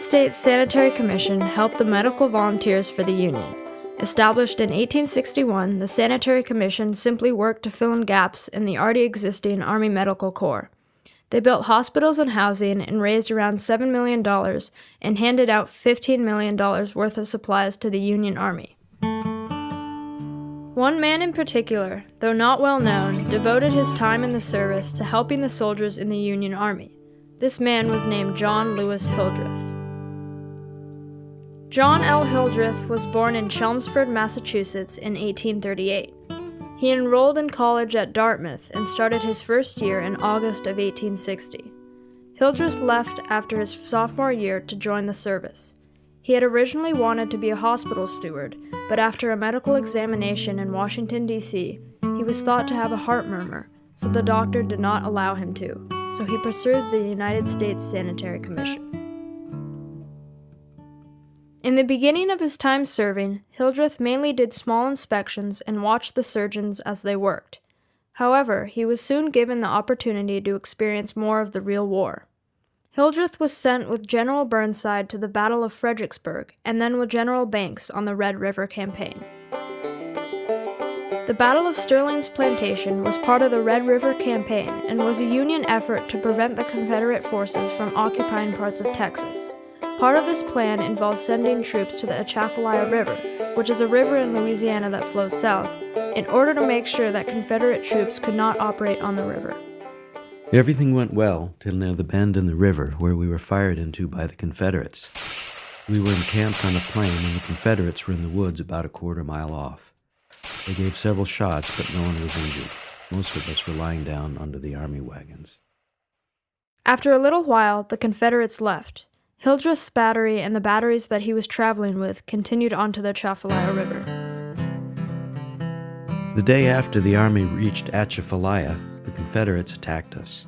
States Sanitary Commission helped the medical volunteers for the Union. Established in 1861, the Sanitary Commission simply worked to fill in gaps in the already existing Army Medical Corps. They built hospitals and housing and raised around $7 million and handed out $15 million worth of supplies to the Union Army. One man in particular, though not well known, devoted his time in the service to helping the soldiers in the Union Army. This man was named John Lewis Hildreth. John L. Hildreth was born in Chelmsford, Massachusetts in 1838. He enrolled in college at Dartmouth and started his first year in August of 1860. Hildreth left after his sophomore year to join the service. He had originally wanted to be a hospital steward, but after a medical examination in Washington, D.C., he was thought to have a heart murmur, so the doctor did not allow him to, so he pursued the United States Sanitary Commission. In the beginning of his time serving, Hildreth mainly did small inspections and watched the surgeons as they worked. However, he was soon given the opportunity to experience more of the real war. Hildreth was sent with General Burnside to the Battle of Fredericksburg, and then with General Banks on the Red River Campaign. The Battle of Sterling's Plantation was part of the Red River Campaign and was a Union effort to prevent the Confederate forces from occupying parts of Texas. Part of this plan involved sending troops to the Atchafalaya River, which is a river in Louisiana that flows south, in order to make sure that Confederate troops could not operate on the river. Everything went well till near the bend in the river where we were fired into by the Confederates. We were encamped on a plain and the Confederates were in the woods about a quarter-mile off. They gave several shots, but no one was injured. Most of us were lying down under the army wagons. After a little while, the Confederates left. Hildreth's battery and the batteries that he was traveling with continued onto the Atchafalaya River. The day after the army reached Atchafalaya, the Confederates attacked us.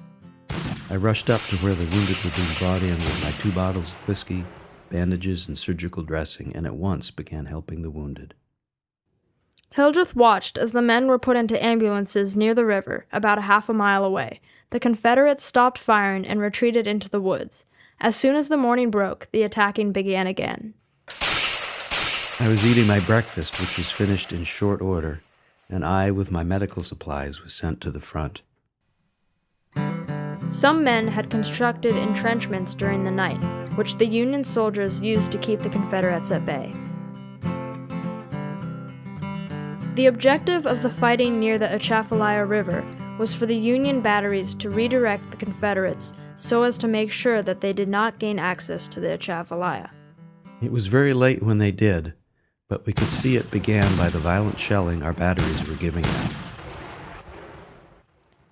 I rushed up to where the wounded were being brought in with my 2 bottles of whiskey, bandages, and surgical dressing, and at once began helping the wounded. Hildreth watched as the men were put into ambulances near the river, about a half a mile away. The Confederates stopped firing and retreated into the woods. As soon as the morning broke, the attacking began again. I was eating my breakfast, which was finished in short order, and I, with my medical supplies, was sent to the front. Some men had constructed entrenchments during the night, which the Union soldiers used to keep the Confederates at bay. The objective of the fighting near the Atchafalaya River was for the Union batteries to redirect the Confederates so as to make sure that they did not gain access to the Atchafalaya. It was very late when they did, but we could see it began by the violent shelling our batteries were giving them.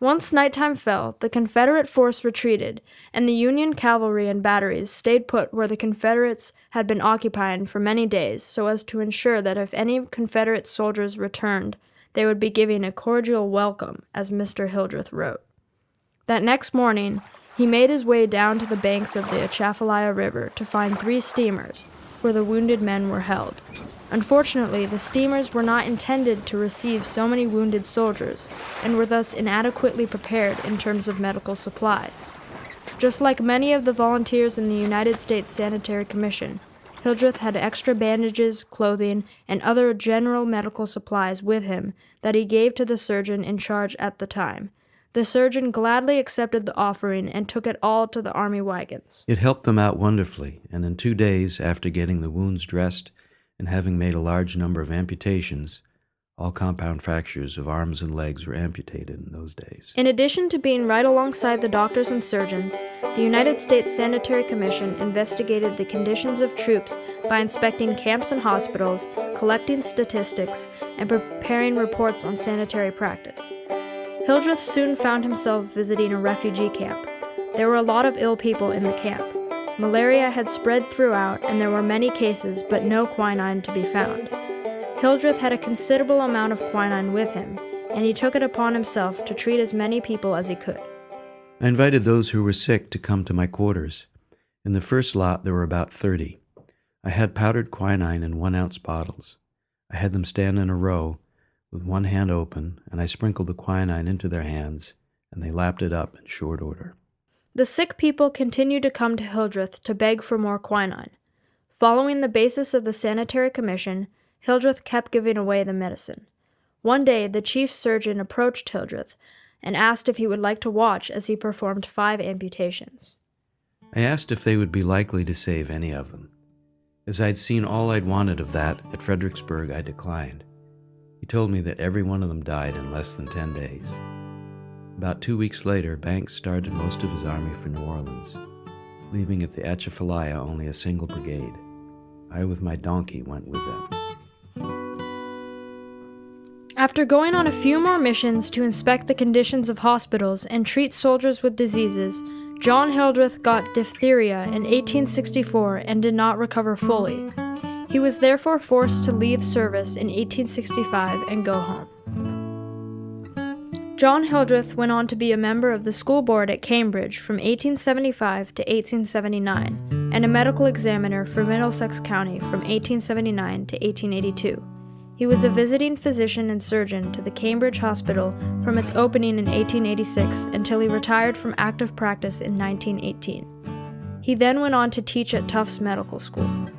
Once nighttime fell, the Confederate force retreated, and the Union cavalry and batteries stayed put where the Confederates had been occupying for many days so as to ensure that if any Confederate soldiers returned, they would be given a cordial welcome, as Mr. Hildreth wrote. That next morning, he made his way down to the banks of the Atchafalaya River to find 3 steamers, where the wounded men were held. Unfortunately, the steamers were not intended to receive so many wounded soldiers, and were thus inadequately prepared in terms of medical supplies. Just like many of the volunteers in the United States Sanitary Commission, Hildreth had extra bandages, clothing, and other general medical supplies with him that he gave to the surgeon in charge at the time. The surgeon gladly accepted the offering and took it all to the army wagons. It helped them out wonderfully, and in 2 days, after getting the wounds dressed and having made a large number of amputations, all compound fractures of arms and legs were amputated in those days. In addition to being right alongside the doctors and surgeons, the United States Sanitary Commission investigated the conditions of troops by inspecting camps and hospitals, collecting statistics, and preparing reports on sanitary practice. Hildreth soon found himself visiting a refugee camp. There were a lot of ill people in the camp. Malaria had spread throughout, and there were many cases, but no quinine to be found. Hildreth had a considerable amount of quinine with him, and he took it upon himself to treat as many people as he could. I invited those who were sick to come to my quarters. In the first lot, there were about 30. I had powdered quinine in 1-ounce bottles. I had them stand in a row, with one hand open, and I sprinkled the quinine into their hands, and they lapped it up in short order. The sick people continued to come to Hildreth to beg for more quinine. Following the basis of the Sanitary Commission, Hildreth kept giving away the medicine. One day, the chief surgeon approached Hildreth and asked if he would like to watch as he performed 5 amputations. I asked if they would be likely to save any of them. As I'd seen all I'd wanted of that at Fredericksburg, I declined. He told me that every one of them died in less than 10 days. About 2 weeks later, Banks started most of his army for New Orleans, leaving at the Atchafalaya only a single brigade. I, with my donkey, went with them. After going on a few more missions to inspect the conditions of hospitals and treat soldiers with diseases, John Hildreth got diphtheria in 1864 and did not recover fully. He was therefore forced to leave service in 1865 and go home. John Hildreth went on to be a member of the school board at Cambridge from 1875 to 1879 and a medical examiner for Middlesex County from 1879 to 1882. He was a visiting physician and surgeon to the Cambridge Hospital from its opening in 1886 until he retired from active practice in 1918. He then went on to teach at Tufts Medical School.